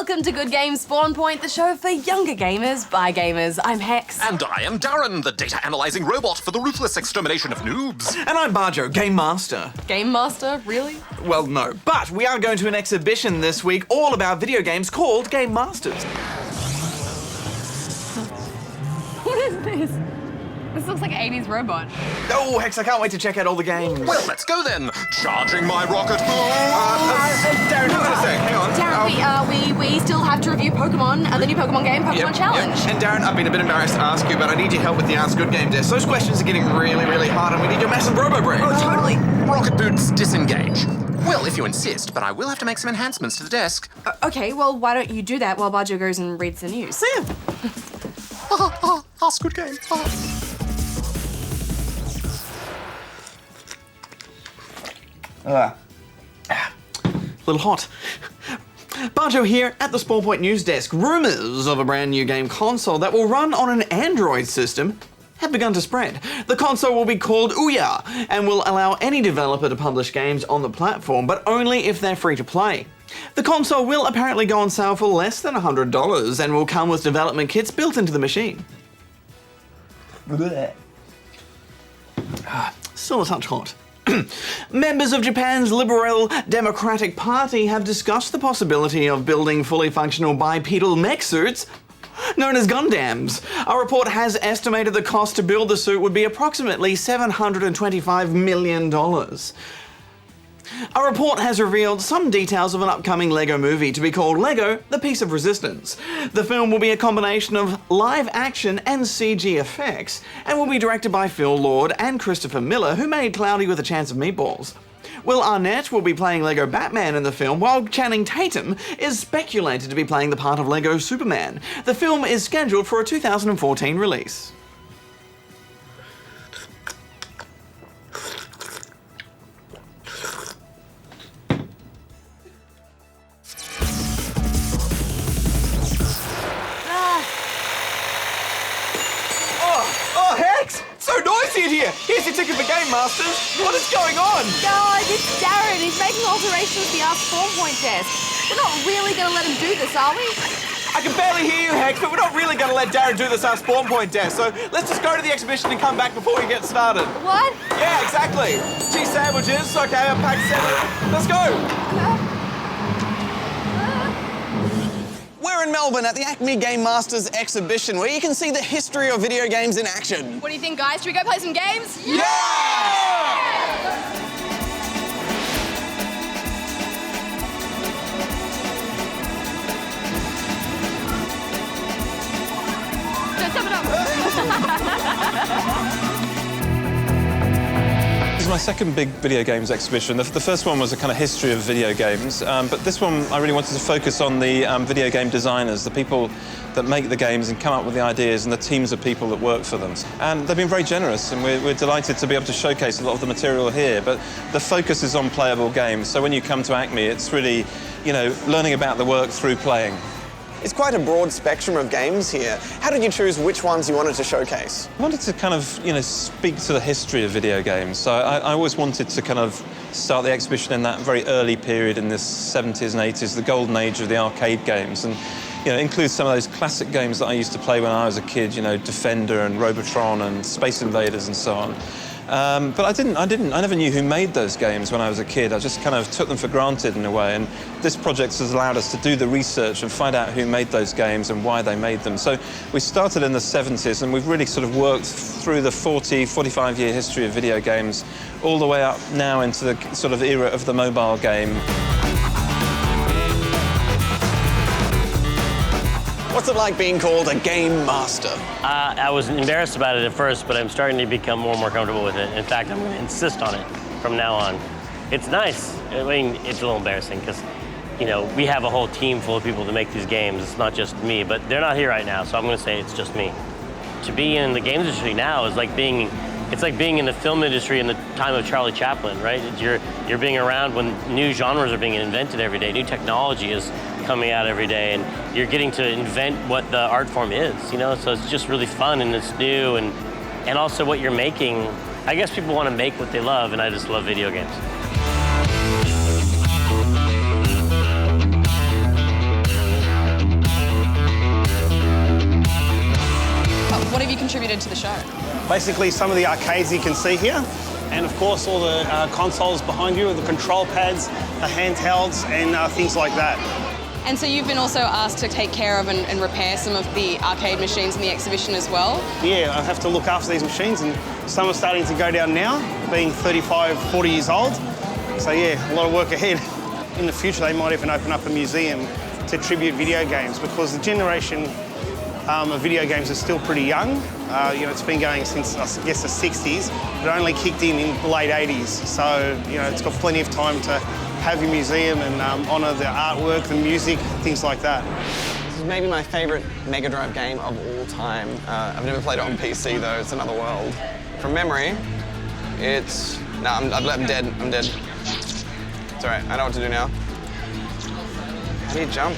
welcome to Good Games Spawn Point, the show for younger gamers by gamers. I'm Hex. And I am D.A.R.R.E.N, the data-analyzing robot for the ruthless extermination of noobs. And I'm Bajo, Game Master. Game Master? Really? Well, no, but we are going to an exhibition this week all about video games called Game Masters. What is this? This looks like an 80s robot. Oh, Hex, I can't wait to check out all the games. Well, let's go then. Charging my rocket. D.A.R.R.E.N, hold on a sec, hang on. D.A.R.R.E.N, we still have to review Pokemon, the new Pokemon game, Pokemon Challenge. Yep. And D.A.R.R.E.N, I've been a bit embarrassed to ask you, but I need your help with the Ask Good Game desk. Those questions are getting really, really hard, and we need your massive robo-brain. Oh, totally. Rocket boots, disengage. Well, if you insist, but I will have to make some enhancements to the desk. Okay, well, why don't you do that while Bajo goes and reads the news? Yeah. Ask Good Game. A little hot. Bajo here at the Spawn Point News Desk. Rumours of a brand new game console that will run on an Android system have begun to spread. The console will be called Ouya and will allow any developer to publish games on the platform, but only if they're free to play. The console will apparently go on sale for less than $100 and will come with development kits built into the machine. Still a touch hot. Members of Japan's Liberal Democratic Party have discussed the possibility of building fully functional bipedal mech suits known as Gundams. A report has estimated the cost to build the suit would be approximately $725 million. A report has revealed some details of an upcoming LEGO movie to be called LEGO: The Piece of Resistance. The film will be a combination of live action and CG effects, and will be directed by Phil Lord and Christopher Miller, who made Cloudy with a Chance of Meatballs. Will Arnett will be playing Lego Batman in the film, while Channing Tatum is speculated to be playing the part of Lego Superman. The film is scheduled for a 2014 release. Oh, Hex! So noisy in here! Here's your ticket for Game Masters! What is going on? Guys, it's D.A.R.R.E.N. He's making alterations to the Spawn Point desk. We're not really going to let him do this, are we? I can barely hear you, Hex, but we're not really going to let D.A.R.R.E.N do this Spawn Point desk, so let's just go to the exhibition and come back before we get started. What? Yeah, exactly. Cheese sandwiches, okay, I've packed 7. Let's go! We're in Melbourne at the Acme Game Masters exhibition, where you can see the history of video games in action. What do you think, guys? Should we go play some games? Yeah! Let's have it up. This is my second big video games exhibition. The first one was a kind of history of video games, but this one I really wanted to focus on the video game designers, the people that make the games and come up with the ideas, and the teams of people that work for them. And they've been very generous, and we're delighted to be able to showcase a lot of the material here, but the focus is on playable games. So when you come to Acme, it's really, you know, learning about the work through playing. It's quite a broad spectrum of games here. How did you choose which ones you wanted to showcase? I wanted to kind of, you know, speak to the history of video games. So I always wanted to kind of start the exhibition in that very early period in the 70s and 80s, the golden age of the arcade games, and, you know, include some of those classic games that I used to play when I was a kid, you know, Defender and Robotron and Space Invaders and so on. But I never knew who made those games when I was a kid. I just kind of took them for granted in a way, and this project has allowed us to do the research and find out who made those games and why they made them. So we started in the 70s, and we've really sort of worked through the 45-year history of video games, all the way up now into the sort of era of the mobile game. What's it like being called a Game Master? I was embarrassed about it at first, but I'm starting to become more and more comfortable with it. In fact, I'm going to insist on it from now on. It's nice. I mean, it's a little embarrassing because, you know, we have a whole team full of people to make these games. It's not just me, but they're not here right now, so I'm going to say it's just me. To be in the games industry now is like being in the film industry in the time of Charlie Chaplin, right? You're being around when new genres are being invented every day, new technology is coming out every day, and you're getting to invent what the art form is, you know? So it's just really fun, and it's new, and also what you're making. I guess people want to make what they love, and I just love video games. contributed to the show? Basically, some of the arcades you can see here, and of course all the consoles behind you, the control pads, the handhelds, and things like that. And so you've been also asked to take care of and repair some of the arcade machines in the exhibition as well? Yeah, I have to look after these machines, and some are starting to go down now, being 35, 40 years old. So yeah, a lot of work ahead. In the future, they might even open up a museum to tribute video games, because the generation of video games is still pretty young. You know, it's been going since, I guess, the 60s, but it only kicked in the late 80s. So, you know, it's got plenty of time to have your museum and honour the artwork, the music, things like that. This is maybe my favourite Mega Drive game of all time. I've never played it on PC though, it's another world. From memory, it's... No, I'm dead, I'm dead. It's all right, I know what to do now. How do you jump?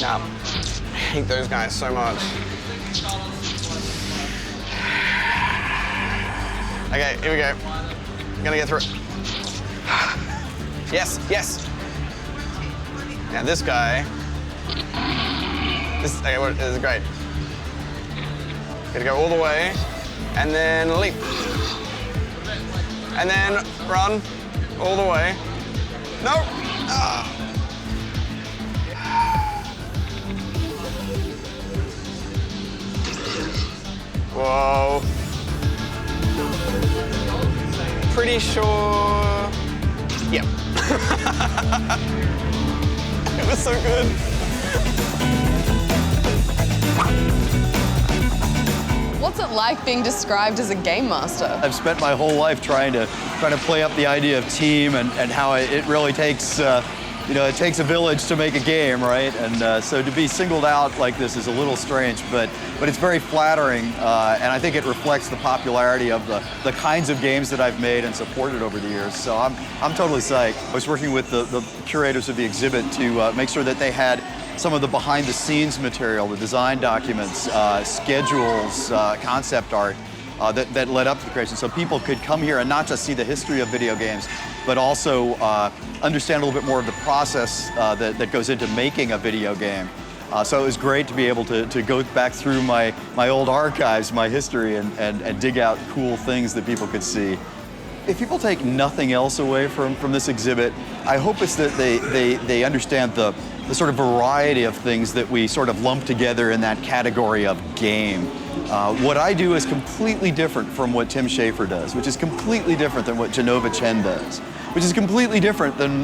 Nah, I hate those guys so much. Okay, here we go. I'm gonna get through it. Yes, yes. Now this guy, okay, this is great. Gotta go all the way, and then leap. And then run all the way. No! Ah. Whoa. Pretty sure... Yep. It was so good. What's it like being described as a game master? I've spent my whole life trying to play up the idea of team and how it really takes, you know, it takes a village to make a game, right? And so to be singled out like this is a little strange, but it's very flattering, and I think it reflects the popularity of the kinds of games that I've made and supported over the years. So I'm totally psyched. I was working with the curators of the exhibit to make sure that they had some of the behind-the-scenes material, the design documents, schedules, concept art that led up to the creation, so people could come here and not just see the history of video games, but also understand a little bit more of the process that goes into making a video game. So it was great to be able to go back through my old archives, my history, and dig out cool things that people could see. If people take nothing else away from this exhibit, I hope it's that they understand the sort of variety of things that we sort of lump together in that category of game. What I do is completely different from what Tim Schafer does, which is completely different than what Genova Chen does, which is completely different than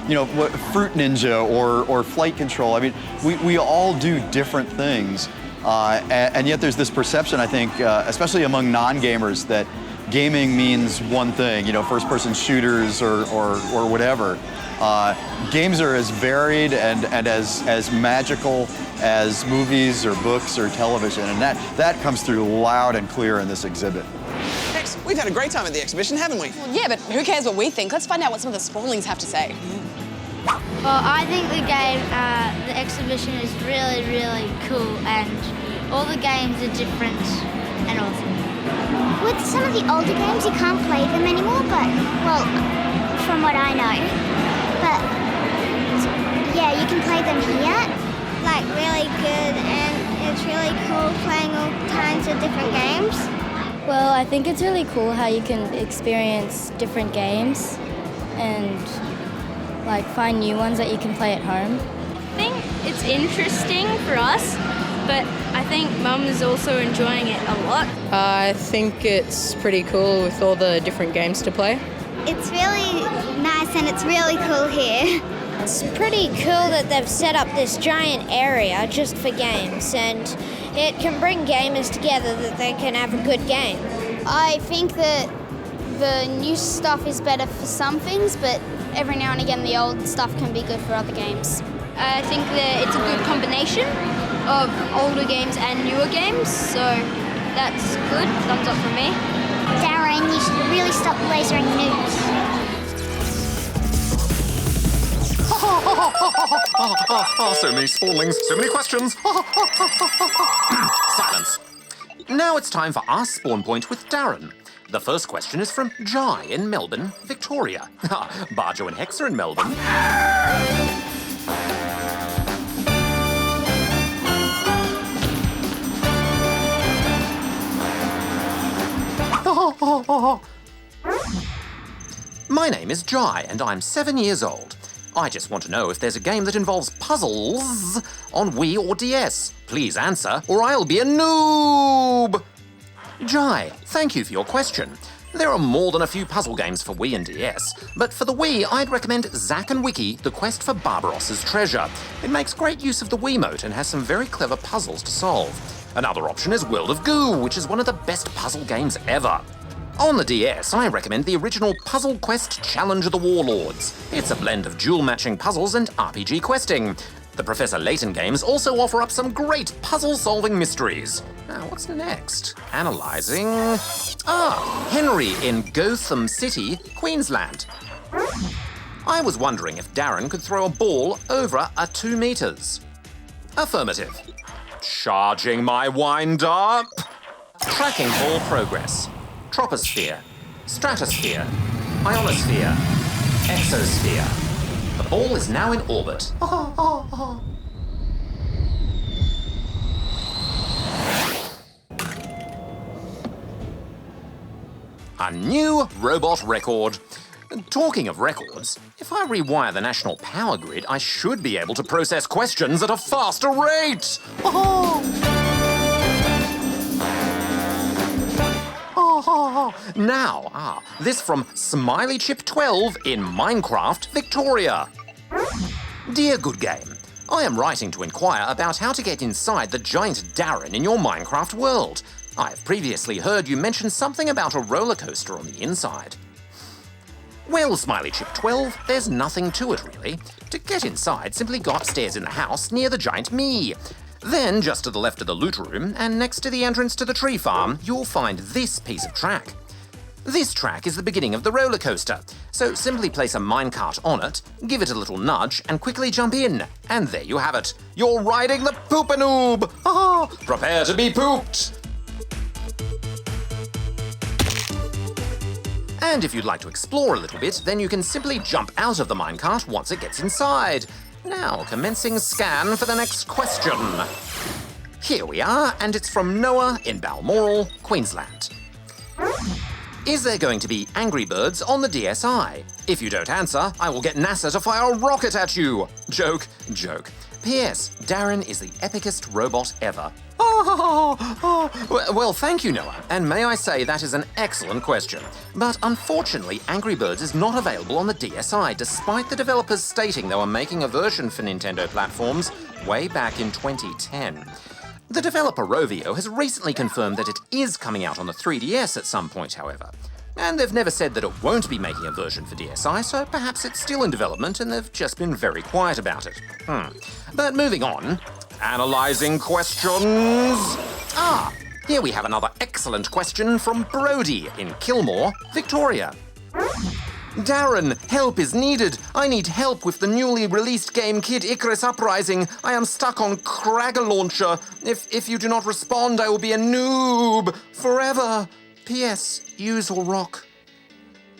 you know, what Fruit Ninja or Flight Control. I mean, we all do different things, and yet there's this perception, I think, especially among non-gamers, that gaming means one thing, you know, first-person shooters or whatever. Games are as varied and as magical as movies or books or television, and that comes through loud and clear in this exhibit. Hex, we've had a great time at the exhibition, haven't we? Well, yeah, but who cares what we think? Let's find out what some of the Spawnlings have to say. Well, I think the exhibition is really, really cool, and all the games are different and awesome. With some of the older games, you can't play them anymore, but, well, from what I know. But, yeah, you can play them here. Like, really good, and it's really cool playing all kinds of different games. Well, I think it's really cool how you can experience different games and, like, find new ones that you can play at home. I think it's interesting for us, but I think Mum is also enjoying it a lot. I think it's pretty cool with all the different games to play. It's really nice and it's really cool here. It's pretty cool that they've set up this giant area just for games, and it can bring gamers together that they can have a good game. I think that the new stuff is better for some things, but every now and again the old stuff can be good for other games. I think that it's a good combination of older games and newer games, so that's good. Thumbs up from me. D.A.R.R.E.N, you should really stop lasering noobs. So many spawnlings, so many questions. Silence. Now it's time for our spawn point with D.A.R.R.E.N. The first question is from Jai in Melbourne, Victoria. Bajo and Hex are in Melbourne. My name is Jai, and I'm 7 years old. I just want to know if there's a game that involves puzzles on Wii or DS. Please answer, or I'll be a noob! Jai, thank you for your question. There are more than a few puzzle games for Wii and DS, but for the Wii, I'd recommend Zack and Wiki, The Quest for Barbarossa's Treasure. It makes great use of the Wiimote and has some very clever puzzles to solve. Another option is World of Goo, which is one of the best puzzle games ever. On the DS, I recommend the original Puzzle Quest Challenge of the Warlords. It's a blend of duel-matching puzzles and RPG questing. The Professor Layton games also offer up some great puzzle-solving mysteries. Now, what's next? Analyzing... Henry in Gotham City, Queensland. I was wondering if Darren could throw a ball over a 2 meters. Affirmative. Charging my wind-up. Tracking ball progress. Troposphere. Stratosphere. Ionosphere. Exosphere. The ball is now in orbit. A new robot record. Talking of records, if I rewire the national power grid, I should be able to process questions at a faster rate. Now, this from Smiley Chip 12 in Minecraft, Victoria. Dear Good Game, I am writing to inquire about how to get inside the giant D.A.R.R.E.N in your Minecraft world. I have previously heard you mention something about a roller coaster on the inside. Well, Smiley Chip 12, there's nothing to it really. To get inside, simply go upstairs in the house near the giant me. Then, just to the left of the loot room, and next to the entrance to the tree farm, you'll find this piece of track. This track is the beginning of the roller coaster, so simply place a minecart on it, give it a little nudge, and quickly jump in. And there you have it. You're riding the Poopanoob! Prepare to be pooped! And if you'd like to explore a little bit, then you can simply jump out of the minecart once it gets inside. Now, commencing scan for the next question. Here we are, and it's from Noah in Balmoral, Queensland. Is there going to be Angry Birds on the DSi? If you don't answer, I will get NASA to fire a rocket at you. Joke, joke. P.S. D.A.R.R.E.N is the epicest robot ever. Well, thank you, Noah, and may I say that is an excellent question. But unfortunately, Angry Birds is not available on the DSi, despite the developers stating they were making a version for Nintendo platforms way back in 2010. The developer Rovio has recently confirmed that it is coming out on the 3DS at some point, however. And they've never said that it won't be making a version for DSi, so perhaps it's still in development and they've just been very quiet about it. But moving on, analysing questions. Here we have another excellent question from Brody in Kilmore, Victoria. Darren, help is needed. I need help with the newly released game Kid Icarus Uprising. I am stuck on Cragger Launcher. If you do not respond, I will be a noob forever. P.S. Use or rock.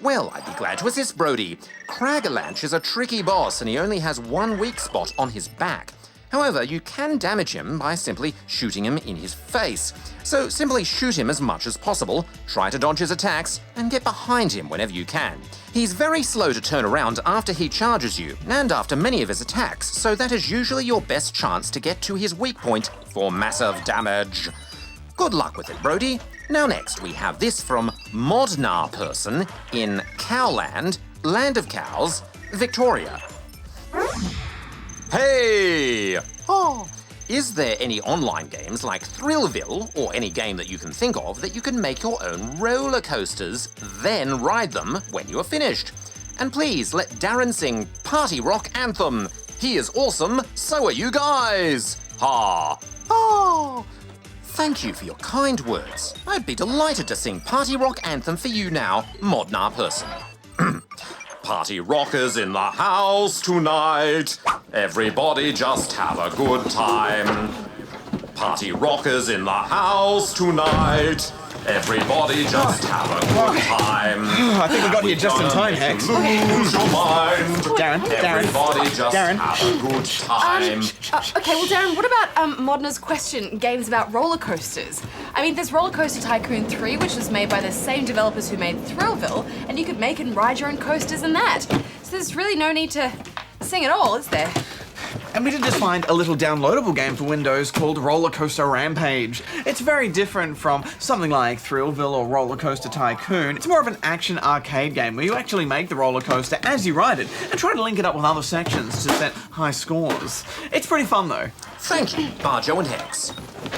Well, I'd be glad to assist Brody. Craggerlanch is a tricky boss and he only has one weak spot on his back. However, you can damage him by simply shooting him in his face. So simply shoot him as much as possible, try to dodge his attacks, and get behind him whenever you can. He's very slow to turn around after he charges you, and after many of his attacks, so that is usually your best chance to get to his weak point for massive damage. Good luck with it, Brody. Now next, we have this from Modnar Person in Cowland, Land of Cows, Victoria. Hey! Is there any online games like Thrillville, or any game that you can think of, that you can make your own roller coasters, then ride them when you are finished? And please let Darren sing Party Rock Anthem. He is awesome, so are you guys! Thank you for your kind words. I'd be delighted to sing Party Rock Anthem for you now, Modnar Person. Party rockers in the house tonight. Everybody just have a good time. Party rockers in the house tonight. Everybody just have a good time. I think we got here just in time, Hex. Lose your mind. Darren. Everybody just Darren. have a good time. Okay, well, Darren, what about Modner's question, games about roller coasters? I mean, there's Roller Coaster Tycoon 3, which was made by the same developers who made Thrillville, and you could make and ride your own coasters in that. So there's really no need to sing at all, is there? And we did just find a little downloadable game for Windows called Roller Coaster Rampage. It's very different from something like Thrillville or Roller Coaster Tycoon. It's more of an action arcade game where you actually make the roller coaster as you ride it and try to link it up with other sections to set high scores. It's pretty fun though. Thank you, Bajo and Hex.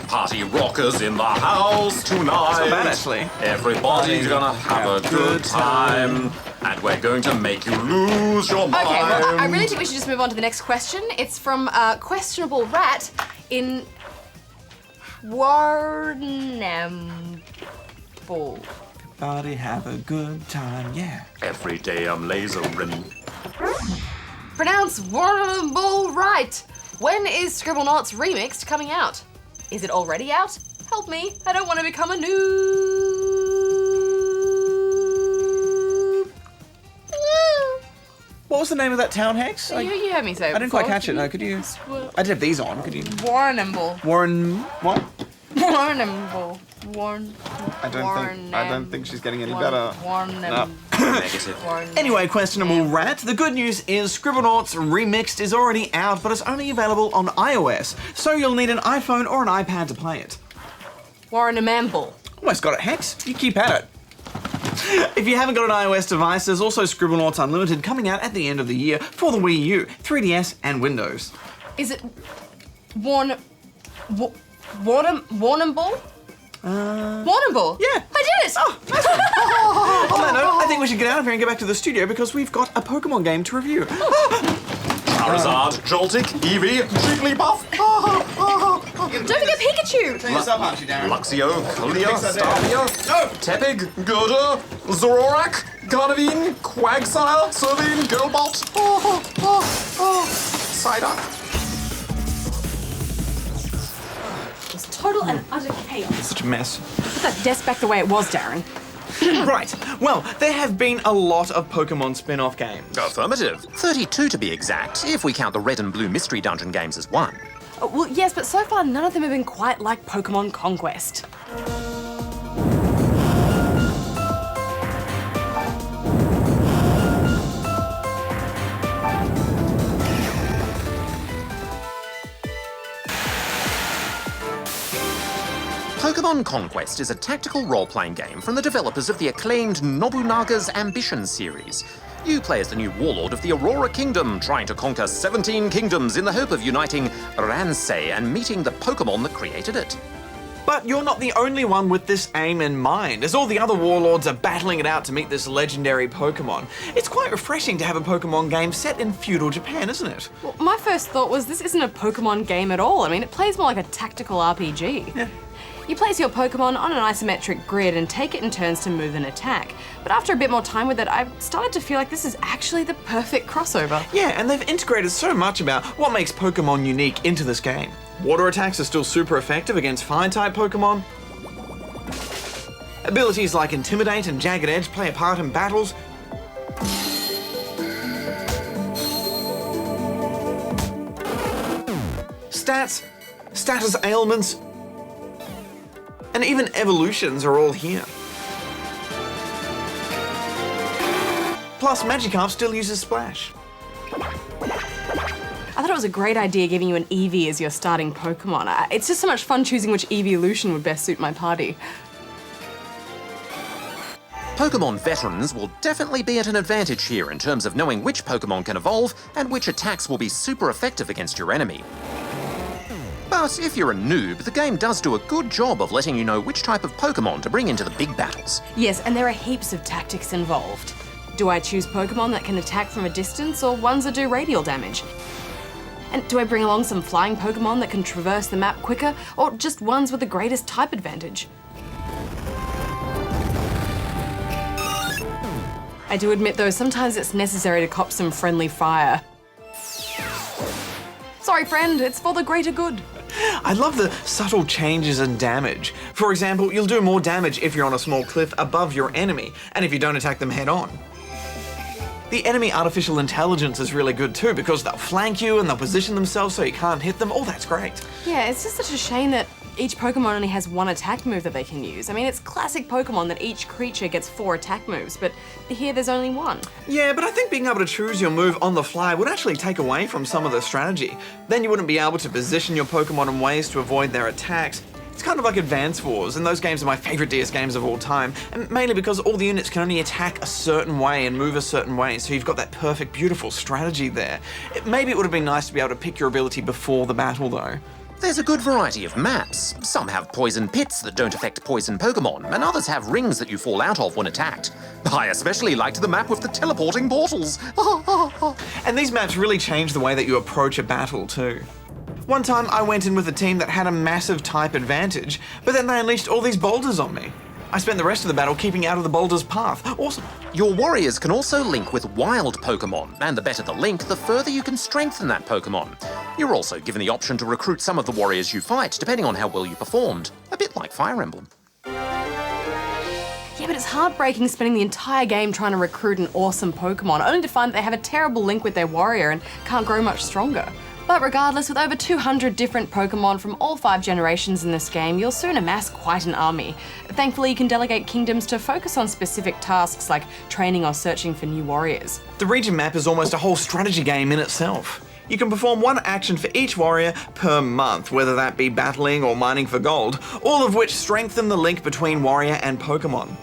Party rockers in the house tonight. That's not bad, actually. Everybody's gonna have a good time. And we're going to make you lose your mind. Okay, well, I really think we should just move on to the next question. It's from Questionable Rat in Warrnambool. Everybody have a good time, yeah. Every day I'm lasering. Pronounce Warrnambool right. When is Scribblenauts Remixed coming out? Is it already out? Help me, I don't want to become a noob. What was the name of that town, Hex? You heard me say it I didn't quite before. catch it, no, could you? I did have these on, could you? Warrnambool. Warren, what? Warrnambool. I don't think she's getting any better. No. Negative. Anyway, Questionable Rat, the good news is Scribblenauts Remixed is already out, but it's only available on iOS, so you'll need an iPhone or an iPad to play it. Warrnambool. Almost got it, Hex. You keep at it. If you haven't got an iOS device, there's also Scribblenauts Unlimited coming out at the end of the year for the Wii U, 3DS, and Windows. Is it Warrnambool? Warrnambool? Yeah. I did it! Oh, nice one. On that note, I think we should get out of here and get back to the studio because we've got a Pokemon game to review. Charizard, Joltik, Eevee, Jigglypuff. Don't forget Pikachu! Turn yourself, aren't you, Darren? Luxio, Kalia, Fix that Starmie, Tepig, Gurda, Zoroark, Gardevoir, Quagsire, Servine, Girlbot, Psyduck. It's total and utter chaos. Such a mess. Put that desk back the way it was, Darren. Right. Well, there have been a lot of Pokemon spin-off games. Affirmative. 32 to be exact, if we count the Red and Blue Mystery Dungeon games as one. Well, yes, but so far none of them have been quite like Pokemon Conquest. Pokemon Conquest is a tactical role-playing game from the developers of the acclaimed Nobunaga's Ambition series. You play as the new warlord of the Aurora Kingdom, trying to conquer 17 kingdoms in the hope of uniting Ransei and meeting the Pokemon that created it. But you're not the only one with this aim in mind, as all the other warlords are battling it out to meet this legendary Pokemon. It's quite refreshing to have a Pokemon game set in feudal Japan, isn't it? Well, my first thought was this isn't a Pokemon game at all. I mean, it plays more like a tactical RPG. Yeah. You place your Pokemon on an isometric grid and take it in turns to move and attack. But after a bit more time with it, I started to feel like this is actually the perfect crossover. Yeah, and they've integrated so much about what makes Pokemon unique into this game. Water attacks are still super effective against fire-type Pokemon. Abilities like Intimidate and Jagged Edge play a part in battles. Stats, status ailments, and even evolutions are all here. Plus, Magikarp still uses Splash. I thought it was a great idea giving you an Eevee as your starting Pokemon. It's just so much fun choosing which evolution would best suit my party. Pokemon veterans will definitely be at an advantage here in terms of knowing which Pokemon can evolve and which attacks will be super effective against your enemy. But if you're a noob, the game does do a good job of letting you know which type of Pokemon to bring into the big battles. Yes, and there are heaps of tactics involved. Do I choose Pokemon that can attack from a distance or ones that do radial damage? And do I bring along some flying Pokemon that can traverse the map quicker, or just ones with the greatest type advantage? I do admit though, sometimes it's necessary to cop some friendly fire. Sorry friend, it's for the greater good. I love the subtle changes in damage. For example, you'll do more damage if you're on a small cliff above your enemy, and if you don't attack them head on. The enemy artificial intelligence is really good too, because they'll flank you and they'll position themselves so you can't hit them. Oh, that's great. Yeah, it's just such a shame that each Pokemon only has one attack move that they can use. I mean, it's classic Pokemon that each creature gets 4 attack moves, but here there's only one. Yeah, but I think being able to choose your move on the fly would actually take away from some of the strategy. Then you wouldn't be able to position your Pokemon in ways to avoid their attacks. It's kind of like Advance Wars, and those games are my favourite DS games of all time, and mainly because all the units can only attack a certain way and move a certain way, so you've got that perfect, beautiful strategy there. Maybe it would have been nice to be able to pick your ability before the battle, though. There's a good variety of maps. Some have poison pits that don't affect poison Pokemon, and others have rings that you fall out of when attacked. I especially liked the map with the teleporting portals. And these maps really change the way that you approach a battle too. One time I went in with a team that had a massive type advantage, but then they unleashed all these boulders on me. I spent the rest of the battle keeping out of the boulder's path. Awesome. Your warriors can also link with wild Pokemon, and the better the link, the further you can strengthen that Pokemon. You're also given the option to recruit some of the warriors you fight, depending on how well you performed. A bit like Fire Emblem. Yeah, but it's heartbreaking spending the entire game trying to recruit an awesome Pokemon, only to find that they have a terrible link with their warrior and can't grow much stronger. But regardless, with over 200 different Pokemon from all 5 generations in this game, you'll soon amass quite an army. Thankfully, you can delegate kingdoms to focus on specific tasks like training or searching for new warriors. The region map is almost a whole strategy game in itself. You can perform one action for each warrior per month, whether that be battling or mining for gold, all of which strengthen the link between warrior and Pokemon.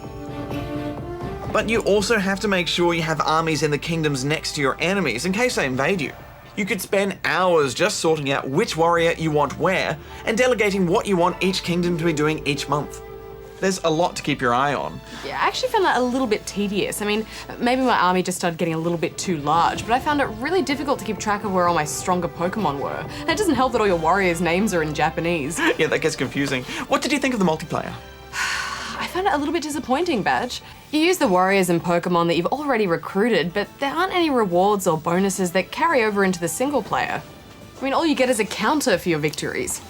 But you also have to make sure you have armies in the kingdoms next to your enemies in case they invade you. You could spend hours just sorting out which warrior you want where, and delegating what you want each kingdom to be doing each month. There's a lot to keep your eye on. Yeah, I actually found that a little bit tedious. I mean, maybe my army just started getting a little bit too large, but I found it really difficult to keep track of where all my stronger Pokemon were. And it doesn't help that all your warriors' names are in Japanese. Yeah, that gets confusing. What did you think of the multiplayer? I found it a little bit disappointing, Badge. You use the warriors and Pokemon that you've already recruited, but there aren't any rewards or bonuses that carry over into the single player. I mean, all you get is a counter for your victories.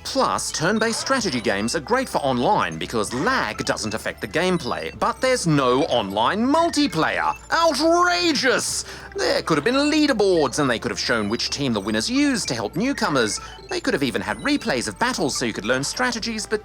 Plus, turn-based strategy games are great for online because lag doesn't affect the gameplay, but there's no online multiplayer. Outrageous! There could have been leaderboards, and they could have shown which team the winners used to help newcomers. They could have even had replays of battles so you could learn strategies, but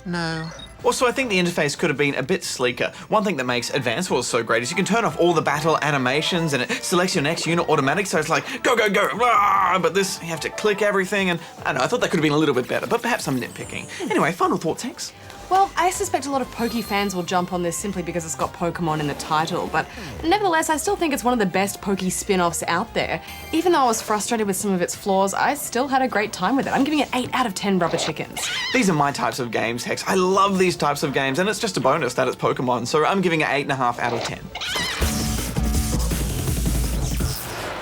no. Also, I think the interface could have been a bit sleeker. One thing that makes Advance Wars so great is you can turn off all the battle animations and it selects your next unit automatic, so it's like, go, go, go, rah! But this, you have to click everything, and I don't know, I thought that could have been a little bit better, but perhaps I'm nitpicking. Anyway, final thoughts, Hex? Well, I suspect a lot of Poke fans will jump on this simply because it's got Pokemon in the title, but nevertheless, I still think it's one of the best Poke spin-offs out there. Even though I was frustrated with some of its flaws, I still had a great time with it. I'm giving it 8 out of 10 rubber chickens. These are my types of games, Hex. I love these types of games, and it's just a bonus that it's Pokemon, so I'm giving it 8.5 out of 10.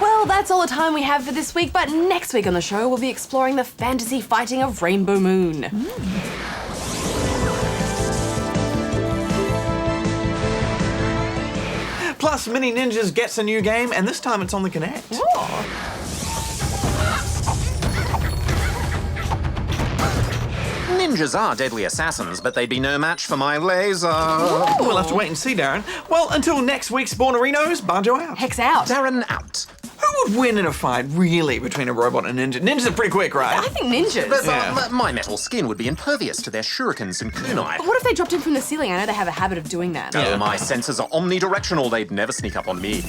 Well, that's all the time we have for this week, but next week on the show, we'll be exploring the fantasy fighting of Rainbow Moon. Plus, Mini Ninjas gets a new game, and this time it's on the Kinect. Ninjas are deadly assassins, but they'd be no match for my laser. We'll have to wait and see, Darren. Well, until next week's Spawnerinos, Banjo out. Hex out. Darren out. Who would win in a fight, really, between a robot and a ninja? Ninjas are pretty quick, right? I think ninjas. But my metal skin would be impervious to their shurikens and kunai. What if they dropped in from the ceiling? I know they have a habit of doing that. Oh, my senses are omnidirectional. They'd never sneak up on me.